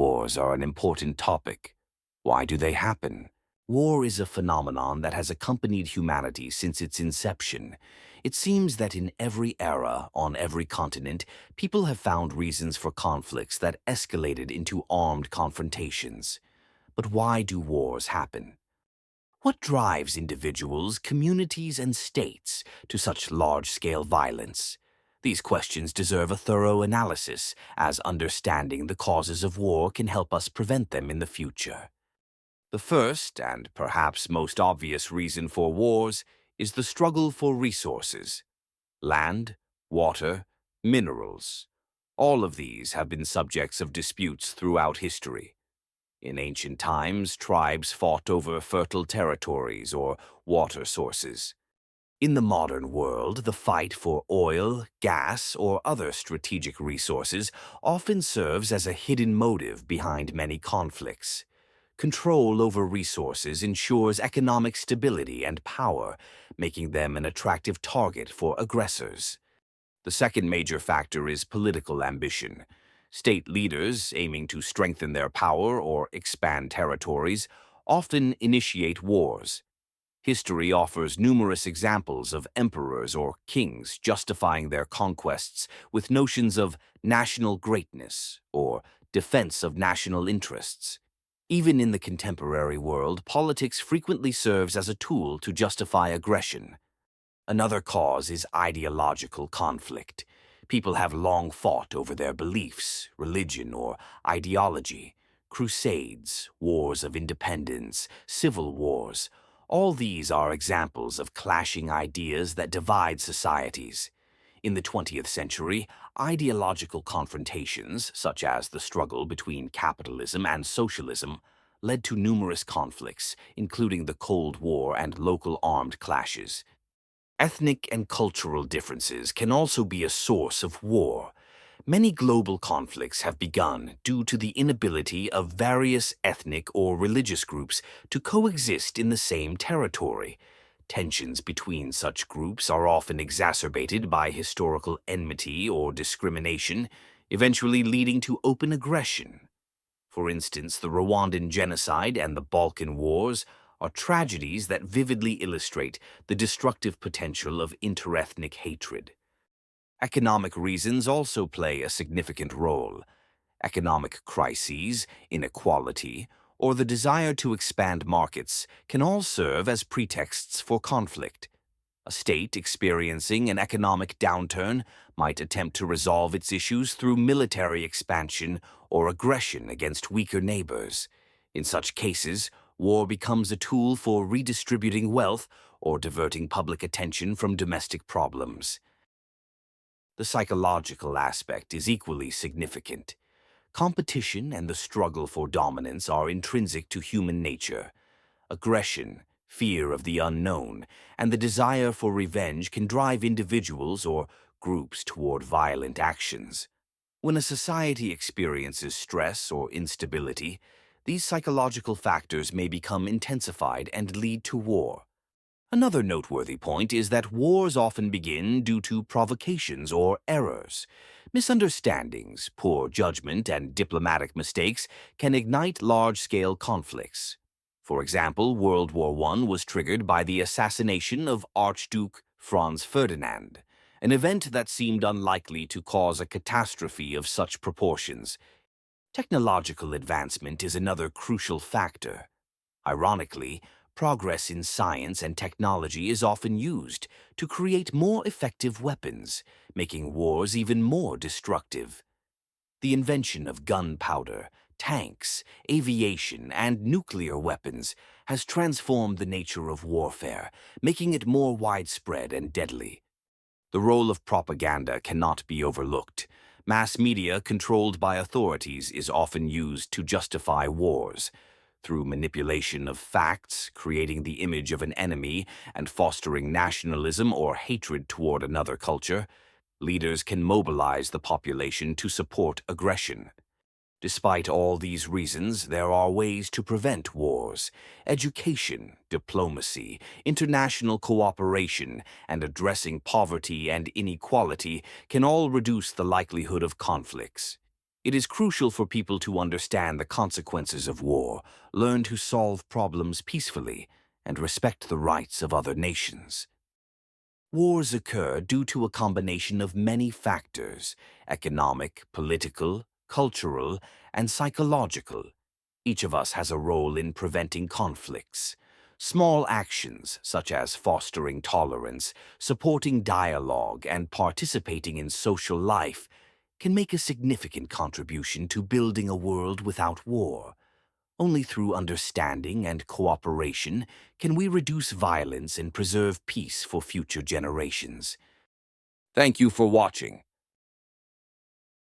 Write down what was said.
wars are an important topic. Why do they happen? War is a phenomenon that has accompanied humanity since its inception. It seems that in every era, on every continent, people have found reasons for conflicts that escalated into armed confrontations. But why do wars happen? What drives individuals, communities, and states to such large-scale violence? These questions deserve a thorough analysis, as understanding the causes of war can help us prevent them in the future. The first, and perhaps most obvious reason for wars, is the struggle for resources. Land, water, minerals. All of these have been subjects of disputes throughout history. In ancient times, tribes fought over fertile territories or water sources. In the modern world, the fight for oil, gas, or other strategic resources often serves as a hidden motive behind many conflicts. Control over resources ensures economic stability and power, making them an attractive target for aggressors. The second major factor is political ambition. State leaders, aiming to strengthen their power or expand territories, often initiate wars. History offers numerous examples of emperors or kings justifying their conquests with notions of national greatness or defense of national interests. Even in the contemporary world, politics frequently serves as a tool to justify aggression. Another cause is ideological conflict. People have long fought over their beliefs, religion, or ideology. Crusades, wars of independence, civil wars. All these are examples of clashing ideas that divide societies. In the 20th century, ideological confrontations, such as the struggle between capitalism and socialism, led to numerous conflicts, including the Cold War and local armed clashes. Ethnic and cultural differences can also be a source of war. Many global conflicts have begun due to the inability of various ethnic or religious groups to coexist in the same territory. Tensions between such groups are often exacerbated by historical enmity or discrimination, eventually leading to open aggression. For instance, the Rwandan genocide and the Balkan Wars are tragedies that vividly illustrate the destructive potential of interethnic hatred. Economic reasons also play a significant role. Economic crises, inequality, or the desire to expand markets can all serve as pretexts for conflict. A state experiencing an economic downturn might attempt to resolve its issues through military expansion or aggression against weaker neighbors. In such cases, war becomes a tool for redistributing wealth or diverting public attention from domestic problems. The psychological aspect is equally significant. Competition and the struggle for dominance are intrinsic to human nature. Aggression, fear of the unknown, and the desire for revenge can drive individuals or groups toward violent actions. When a society experiences stress or instability, these psychological factors may become intensified and lead to war. Another noteworthy point is that wars often begin due to provocations or errors. Misunderstandings, poor judgment, and diplomatic mistakes can ignite large-scale conflicts. For example, World War I was triggered by the assassination of Archduke Franz Ferdinand, an event that seemed unlikely to cause a catastrophe of such proportions. Technological advancement is another crucial factor. Ironically, progress in science and technology is often used to create more effective weapons, making wars even more destructive. The invention of gunpowder, tanks, aviation, and nuclear weapons has transformed the nature of warfare, making it more widespread and deadly. The role of propaganda cannot be overlooked. Mass media controlled by authorities is often used to justify wars. Through manipulation of facts, creating the image of an enemy, and fostering nationalism or hatred toward another culture, leaders can mobilize the population to support aggression. Despite all these reasons, there are ways to prevent wars. Education, diplomacy, international cooperation, and addressing poverty and inequality can all reduce the likelihood of conflicts. It is crucial for people to understand the consequences of war, learn to solve problems peacefully, and respect the rights of other nations. Wars occur due to a combination of many factors: economic, political, cultural, and psychological. Each of us has a role in preventing conflicts. Small actions, such as fostering tolerance, supporting dialogue, and participating in social life, can make a significant contribution to building a world without war. Only through understanding and cooperation can we reduce violence and preserve peace for future generations. Thank you for watching.